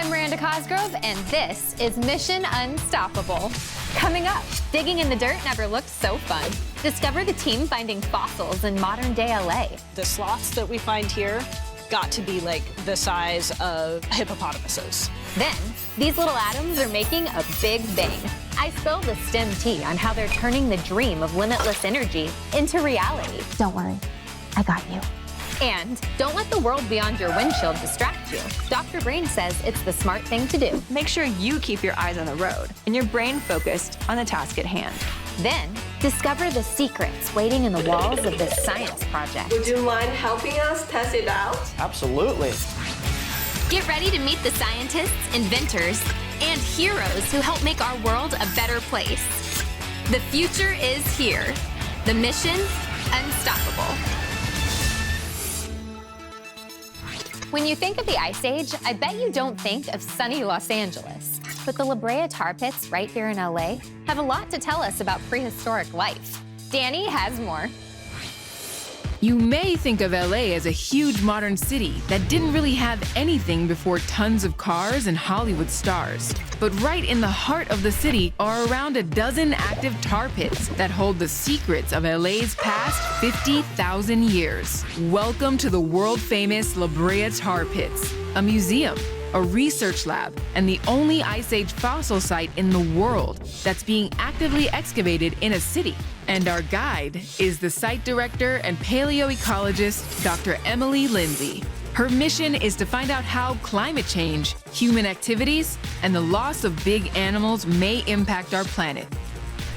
I'm Miranda Cosgrove, and this is Mission Unstoppable. Coming up, digging in the dirt never looked so fun. Discover the team finding fossils in modern-day LA. The sloths that we find here got to be like the size of hippopotamuses. Then, these little atoms are making a big bang. I spilled the STEM tea on how they're turning the dream of limitless energy into reality. Don't worry, I got you. And don't let the world beyond your windshield distract you. Dr. Brain says it's the smart thing to do. Make sure you keep your eyes on the road and your brain focused on the task at hand. Then, discover the secrets waiting in the walls of this science project. Would you mind helping us test it out? Absolutely. Get ready to meet the scientists, inventors, and heroes who help make our world a better place. The future is here. The mission, unstoppable. When you think of the Ice Age, I bet you don't think of sunny Los Angeles. But the Brea Tar Pits right here in LA have a lot to tell us about prehistoric life. Danny has more. You may think of LA as a huge modern city that didn't really have anything before tons of cars and Hollywood stars. But right in the heart of the city are around a dozen active tar pits that hold the secrets of LA's past 50,000 years. Welcome to the world-famous La Brea Tar Pits, a museum, a research lab, and the only Ice Age fossil site in the world that's being actively excavated in a city. And our guide is the site director and paleoecologist Dr. Emily Lindsey. Her mission is to find out how climate change, human activities, and the loss of big animals may impact our planet.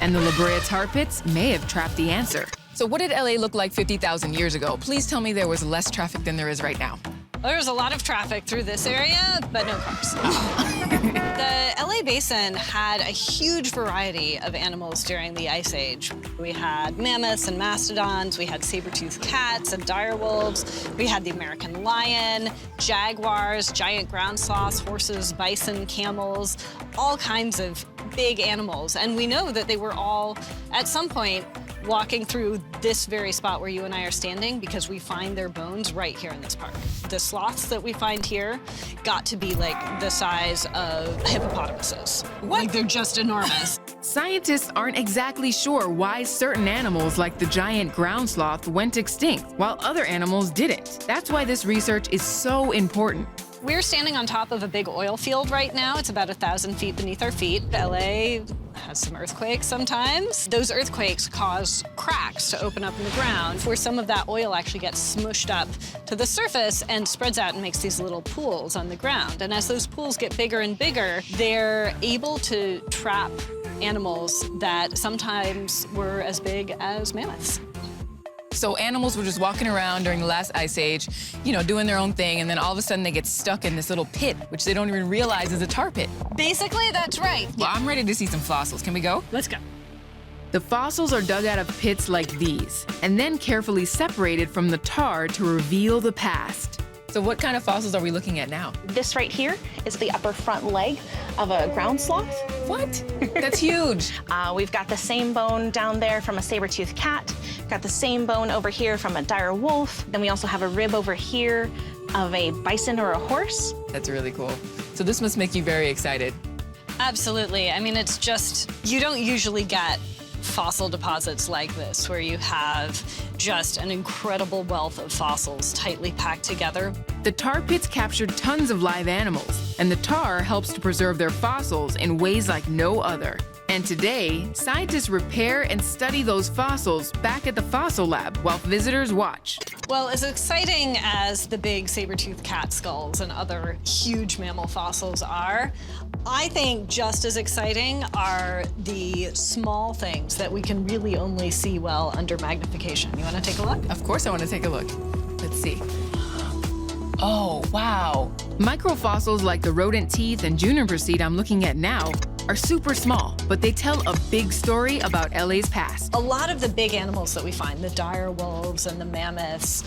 And the La Brea Tar Pits may have trapped the answer. So what did LA look like 50,000 years ago? Please tell me there was less traffic than there is right now. There's a lot of traffic through this area, but no cars. The LA Basin had a huge variety of animals during the Ice Age. We had mammoths and mastodons, we had saber-toothed cats and direwolves, we had the American lion, jaguars, giant ground sloths, horses, bison, camels, all kinds of big animals. And we know that they were all, at some point, walking through this very spot where you and I are standing because we find their bones right here in this park. The sloths that we find here got to be like the size of hippopotamuses. What? Like they're just enormous. Scientists aren't exactly sure why certain animals like the giant ground sloth went extinct while other animals didn't. That's why this research is so important. We're standing on top of a big oil field right now. It's about 1,000 feet beneath our feet. LA has some earthquakes sometimes. Those earthquakes cause cracks to open up in the ground where some of that oil actually gets smushed up to the surface and spreads out and makes these little pools on the ground. And as those pools get bigger and bigger, they're able to trap animals that sometimes were as big as mammoths. So animals were just walking around during the last Ice Age, you know, doing their own thing, and then all of a sudden they get stuck in this little pit, which they don't even realize is a tar pit. Basically, that's right. Well, I'm ready to see some fossils. Can we go? Let's go. The fossils are dug out of pits like these, and then carefully separated from the tar to reveal the past. So what kind of fossils are we looking at now? This right here is the upper front leg of a ground sloth. What? That's huge. We've got the same bone down there from a saber-toothed cat. Got the same bone over here from a dire wolf. Then we also have a rib over here of a bison or a horse. That's really cool. So this must make you very excited. Absolutely. I mean, it's just, you don't usually get fossil deposits like this, where you have just an incredible wealth of fossils tightly packed together. The tar pits captured tons of live animals, and the tar helps to preserve their fossils in ways like no other. And today, scientists repair and study those fossils back at the fossil lab while visitors watch. Well, as exciting as the big saber-toothed cat skulls and other huge mammal fossils are, I think just as exciting are the small things that we can really only see well under magnification. You want to take a look? Of course I want to take a look. Let's see. Oh, wow. Microfossils like the rodent teeth and juniper seed I'm looking at now are super small, but they tell a big story about LA's past. A lot of the big animals that we find, the dire wolves and the mammoths,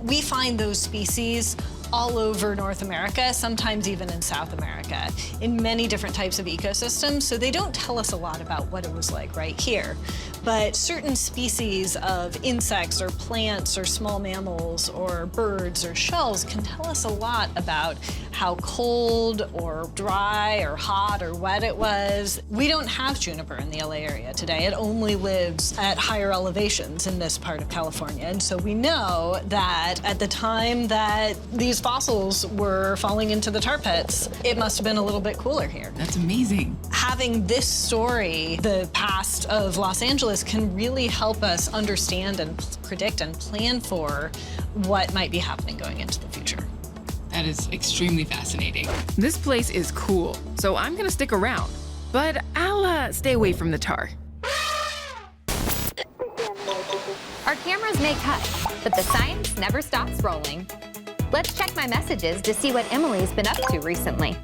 we find those species all over North America, sometimes even in South America, in many different types of ecosystems. So they don't tell us a lot about what it was like right here. but certain species of insects or plants or small mammals or birds or shells can tell us a lot about how cold or dry or hot or wet it was. We don't have juniper in the LA area today. It only lives at higher elevations in this part of California. And so we know that at the time that these fossils were falling into the tar pits, it must have been a little bit cooler here. That's amazing. Having this story, the past of Los Angeles, can really help us understand and predict and plan for what might be happening going into the future. That is extremely fascinating. This place is cool, so I'm gonna stick around. But I'll stay away from the tar. Our cameras may cut, but the science never stops rolling. Let's check my messages to see what Emily's been up to recently.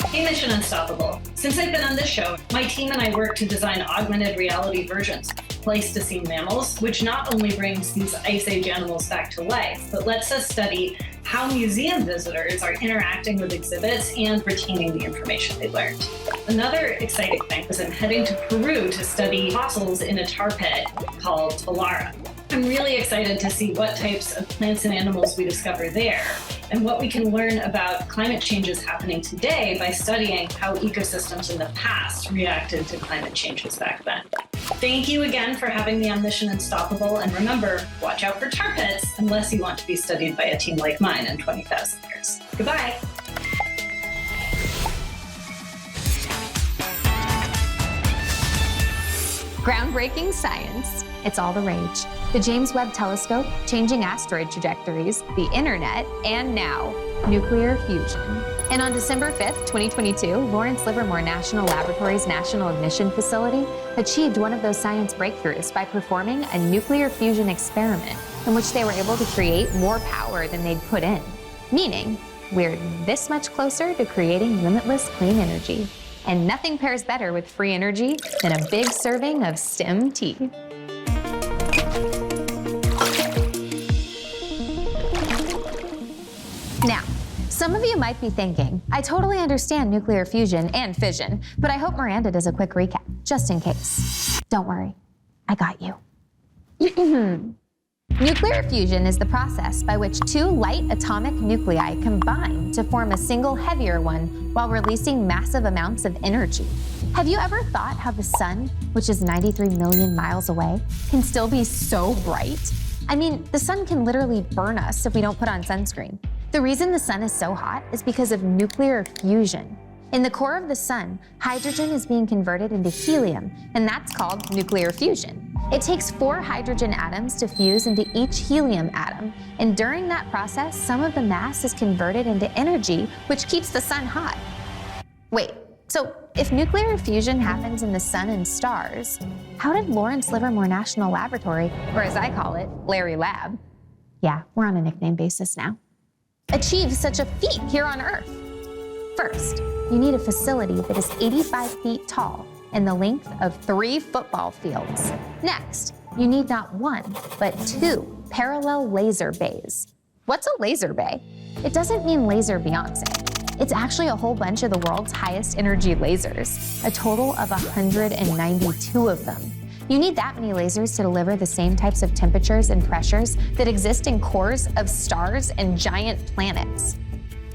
Hey, Mission Unstoppable. Since I've been on this show, my team and I work to design augmented reality versions of Pleistocene mammals, which not only brings these Ice Age animals back to life, but lets us study how museum visitors are interacting with exhibits and retaining the information they learned. Another exciting thing is I'm heading to Peru to study fossils in a tar pit called Talara. I'm really excited to see what types of plants and animals we discover there, and what we can learn about climate changes happening today by studying how ecosystems in the past reacted to climate changes back then. Thank you again for having me on Mission Unstoppable, and remember, watch out for tar pits unless you want to be studied by a team like mine in 20,000 years. Goodbye. Groundbreaking science. It's all the rage. The James Webb Telescope, changing asteroid trajectories, the internet, and now, nuclear fusion. And on December 5th, 2022, Lawrence Livermore National Laboratory's National Ignition Facility achieved one of those science breakthroughs by performing a nuclear fusion experiment in which they were able to create more power than they'd put in. Meaning, we're this much closer to creating limitless clean energy. And nothing pairs better with free energy than a big serving of stem tea. Now, some of you might be thinking, I totally understand nuclear fusion and fission, but I hope Miranda does a quick recap, just in case. Don't worry, I got you. Nuclear fusion is the process by which two light atomic nuclei combine to form a single heavier one while releasing massive amounts of energy. Have you ever thought how the sun, which is 93 million miles away, can still be so bright? I mean, the sun can literally burn us if we don't put on sunscreen. The reason the sun is so hot is because of nuclear fusion. In the core of the sun, hydrogen is being converted into helium, and that's called nuclear fusion. It takes 4 hydrogen atoms to fuse into each helium atom, and during that process, some of the mass is converted into energy, which keeps the sun hot. Wait, so if nuclear fusion happens in the sun and stars, how did Lawrence Livermore National Laboratory, or as I call it, Larry Lab, yeah, we're on a nickname basis now, achieve such a feat here on Earth? First, you need a facility that is 85 feet tall and the length of 3 football fields. Next, you need not 1, but 2 parallel laser bays. What's a laser bay? It doesn't mean laser Beyonce. It's actually a whole bunch of the world's highest energy lasers, a total of 192 of them. You need that many lasers to deliver the same types of temperatures and pressures that exist in cores of stars and giant planets.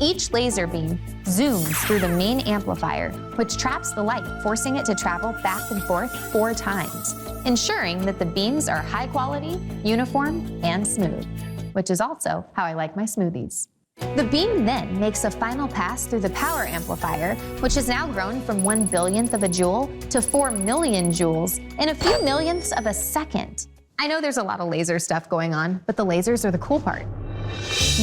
Each laser beam zooms through the main amplifier, which traps the light, forcing it to travel back and forth 4 times, ensuring that the beams are high quality, uniform, and smooth, which is also how I like my smoothies. The beam then makes a final pass through the power amplifier, which has now grown from 1/1000th of a joule to 4 million joules in a few millionths of a second. I know there's a lot of laser stuff going on, but the lasers are the cool part.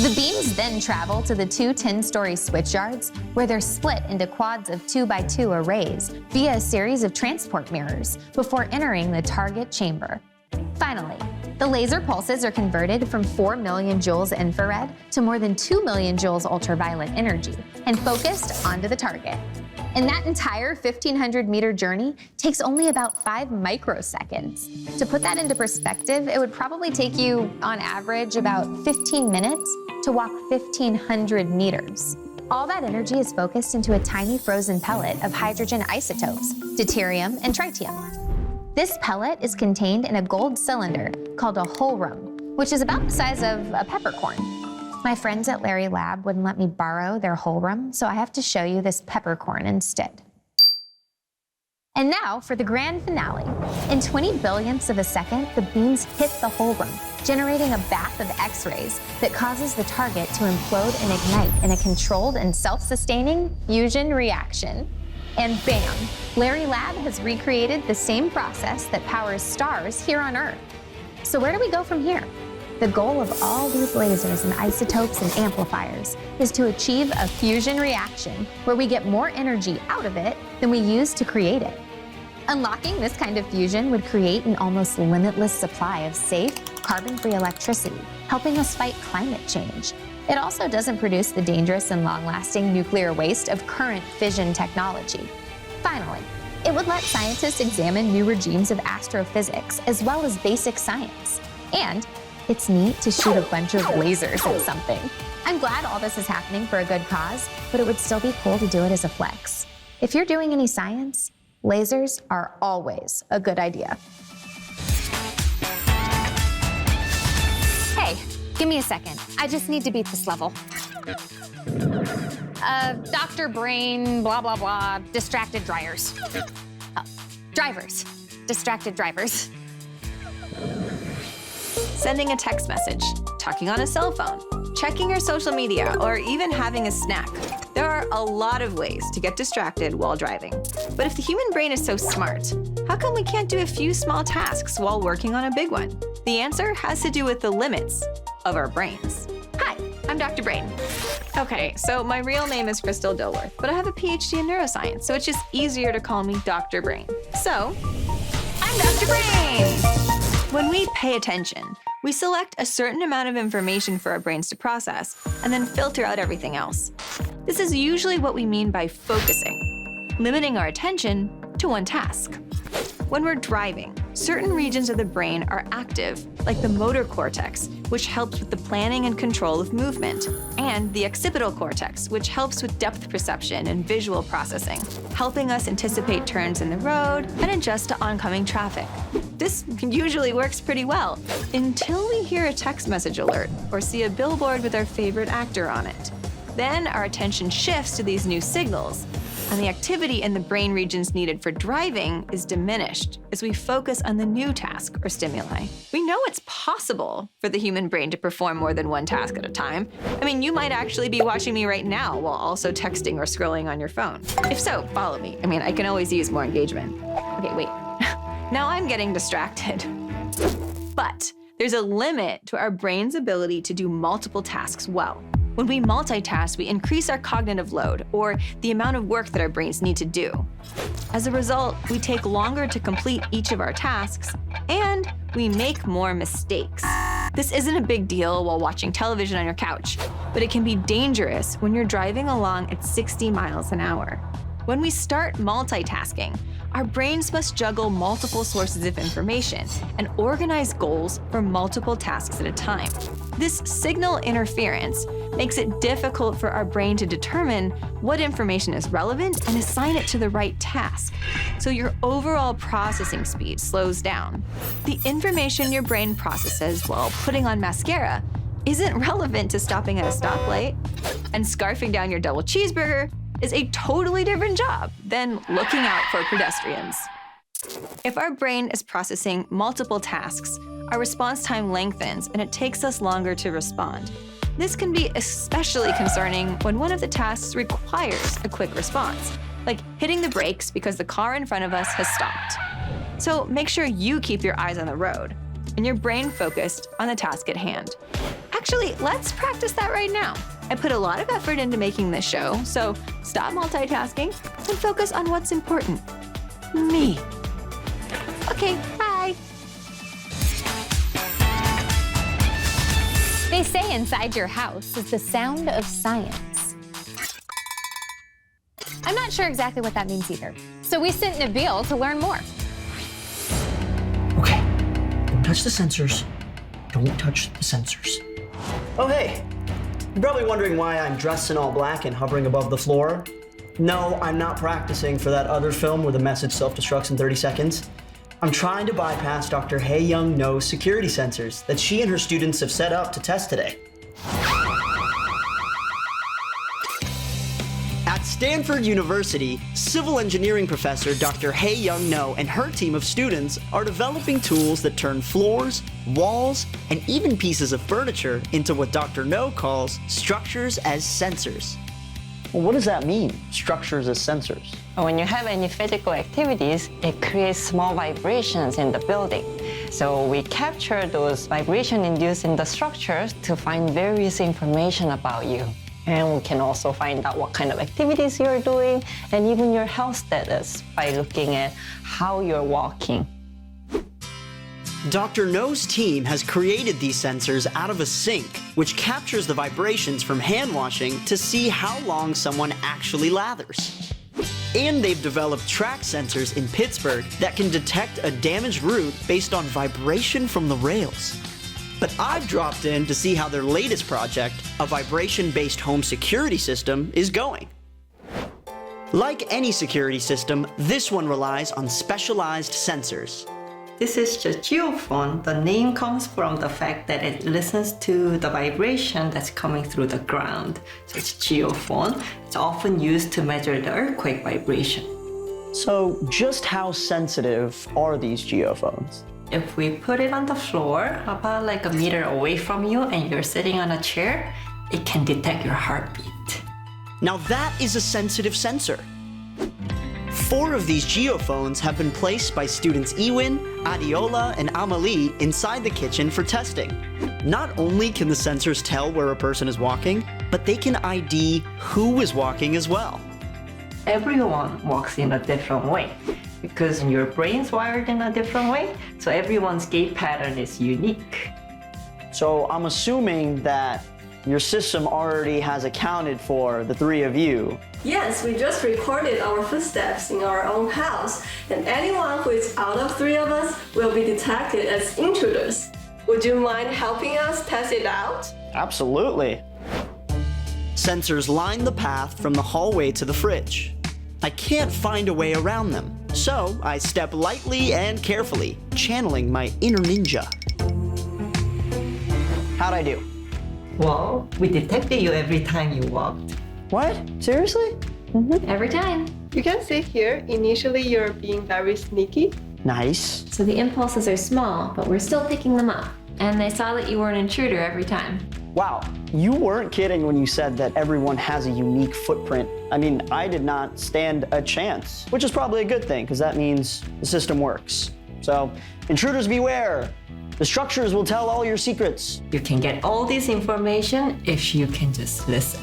The beams then travel to the 2 10-story switch yards, where they're split into quads of 2x2 arrays via a series of transport mirrors before entering the target chamber. Finally, the laser pulses are converted from 4 million joules infrared to more than 2 million joules ultraviolet energy and focused onto the target. And that entire 1,500-meter journey takes only about 5 microseconds. To put that into perspective, it would probably take you, on average, about 15 minutes to walk 1,500 meters. All that energy is focused into a tiny frozen pellet of hydrogen isotopes, deuterium and tritium. This pellet is contained in a gold cylinder called a holrum, which is about the size of a peppercorn. My friends at Larry Lab wouldn't let me borrow their holrum, so I have to show you this peppercorn instead. And now for the grand finale. In 20 billionths of a second, the beams hit the holrum, generating a bath of X-rays that causes the target to implode and ignite in a controlled and self-sustaining fusion reaction. And bam, Larry Lab has recreated the same process that powers stars here on Earth. So where do we go from here? The goal of all these lasers and isotopes and amplifiers is to achieve a fusion reaction where we get more energy out of it than we use to create it. Unlocking this kind of fusion would create an almost limitless supply of safe, carbon-free electricity, helping us fight climate change. It also doesn't produce the dangerous and long-lasting nuclear waste of current fission technology. Finally, it would let scientists examine new regimes of astrophysics as well as basic science. And it's neat to shoot a bunch of lasers at something. I'm glad all this is happening for a good cause, but it would still be cool to do it as a flex. If you're doing any science, lasers are always a good idea. Hey, give me a second. I just need to beat this level. Dr. Brain, blah, blah, blah, distracted dryers. Drivers, distracted drivers. Sending a text message, talking on a cell phone, checking your social media, or even having a snack. There are a lot of ways to get distracted while driving. But if the human brain is so smart, how come we can't do a few small tasks while working on a big one? The answer has to do with the limits of our brains. Hi, I'm Dr. Brain. Okay, so my real name is Crystal Dilworth, but I have a PhD in neuroscience, so it's just easier to call me Dr. Brain. So, I'm Dr. Brain! When we pay attention, we select a certain amount of information for our brains to process and then filter out everything else. This is usually what we mean by focusing, limiting our attention to one task. When we're driving, certain regions of the brain are active, like the motor cortex, which helps with the planning and control of movement, and the occipital cortex, which helps with depth perception and visual processing, helping us anticipate turns in the road and adjust to oncoming traffic. This usually works pretty well, until we hear a text message alert or see a billboard with our favorite actor on it. Then our attention shifts to these new signals, and the activity in the brain regions needed for driving is diminished as we focus on the new task or stimuli. We know it's possible for the human brain to perform more than one task at a time. I mean, you might actually be watching me right now while also texting or scrolling on your phone. If so, follow me. I mean, I can always use more engagement. Okay, wait. Now I'm getting distracted. But there's a limit to our brain's ability to do multiple tasks well. When we multitask, we increase our cognitive load, or the amount of work that our brains need to do. As a result, we take longer to complete each of our tasks, and we make more mistakes. This isn't a big deal while watching television on your couch, but it can be dangerous when you're driving along at 60 miles an hour. When we start multitasking, our brains must juggle multiple sources of information and organize goals for multiple tasks at a time. This signal interference makes it difficult for our brain to determine what information is relevant and assign it to the right task. So your overall processing speed slows down. The information your brain processes while putting on mascara isn't relevant to stopping at a stoplight, and scarfing down your double cheeseburger is a totally different job than looking out for pedestrians. If our brain is processing multiple tasks, our response time lengthens and it takes us longer to respond. This can be especially concerning when one of the tasks requires a quick response, like hitting the brakes because the car in front of us has stopped. So make sure you keep your eyes on the road and your brain focused on the task at hand. Actually, let's practice that right now. I put a lot of effort into making this show, so stop multitasking and focus on what's important. Me. Okay, bye. They say inside your house is the sound of science. I'm not sure exactly what that means either, so we sent Nabil to learn more. Okay, don't touch the sensors. Don't touch the sensors. Oh, hey. You're probably wondering why I'm dressed in all black and hovering above the floor. No, I'm not practicing for that other film where the message self-destructs in 30 seconds. I'm trying to bypass Dr. Hae-Young No's security sensors that she and her students have set up to test today. At Stanford University, civil engineering professor Dr. Hae-Young No and her team of students are developing tools that turn floors, walls, and even pieces of furniture into what Dr. No calls structures as sensors. Well, what does that mean, structures as sensors? When you have any physical activities, it creates small vibrations in the building. So we capture those vibrations induced in the structures to find various information about you. And we can also find out what kind of activities you're doing and even your health status by looking at how you're walking. Dr. No's team has created these sensors out of a sink, which captures the vibrations from hand washing to see how long someone actually lathers. And they've developed track sensors in Pittsburgh that can detect a damaged root based on vibration from the rails. But I've dropped in to see how their latest project, a vibration-based home security system, is going. Like any security system, this one relies on specialized sensors. This is the geophone. The name comes from the fact that it listens to the vibration that's coming through the ground. So it's geophone. It's often used to measure the earthquake vibration. So just how sensitive are these geophones? If we put it on the floor, about like a meter away from you, and you're sitting on a chair, it can detect your heartbeat. Now that is a sensitive sensor. 4 of these geophones have been placed by students Ewin, Adiola, and Amalie inside the kitchen for testing. Not only can the sensors tell where a person is walking, but they can ID who is walking as well. Everyone walks in a different way because your brain's wired in a different way, so everyone's gait pattern is unique. So I'm assuming that your system already has accounted for the 3 of you. Yes, we just recorded our footsteps in our own house, and anyone who is out of 3 of us will be detected as intruders. Would you mind helping us test it out? Absolutely. Sensors line the path from the hallway to the fridge. I can't find a way around them, so I step lightly and carefully, channeling my inner ninja. How'd I do? Well, we detected you every time you walked. What? Seriously? Every time. You can see here, initially you're being very sneaky. Nice. So the impulses are small, but we're still picking them up. And they saw that you were an intruder every time. Wow, you weren't kidding when you said that everyone has a unique footprint. I mean, I did not stand a chance, which is probably a good thing, because that means the system works. So, intruders beware. The structures will tell all your secrets. You can get all this information if you can just listen.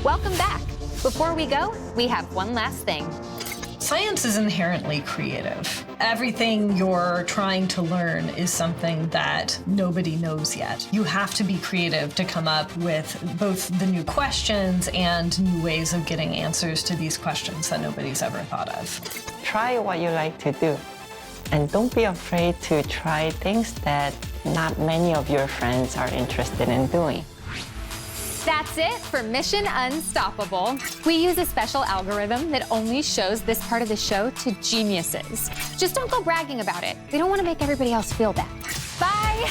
Welcome back. Before we go, we have one last thing. Science is inherently creative. Everything you're trying to learn is something that nobody knows yet. You have to be creative to come up with both the new questions and new ways of getting answers to these questions that nobody's ever thought of. Try what you like to do. And don't be afraid to try things that not many of your friends are interested in doing. That's it for Mission Unstoppable. We use a special algorithm that only shows this part of the show to geniuses. Just don't go bragging about it. We don't want to make everybody else feel bad. Bye.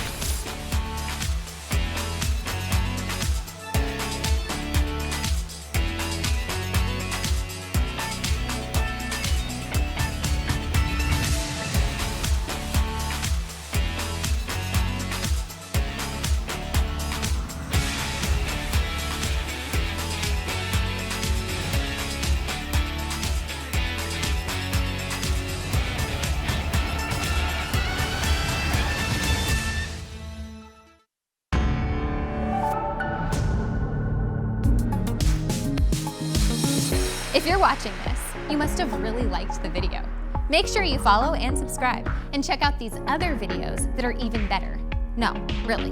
If you're watching this, you must have really liked the video. Make sure you follow and subscribe, and check out these other videos that are even better. No, really.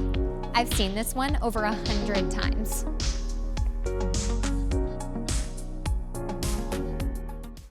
I've seen this one over 100 times.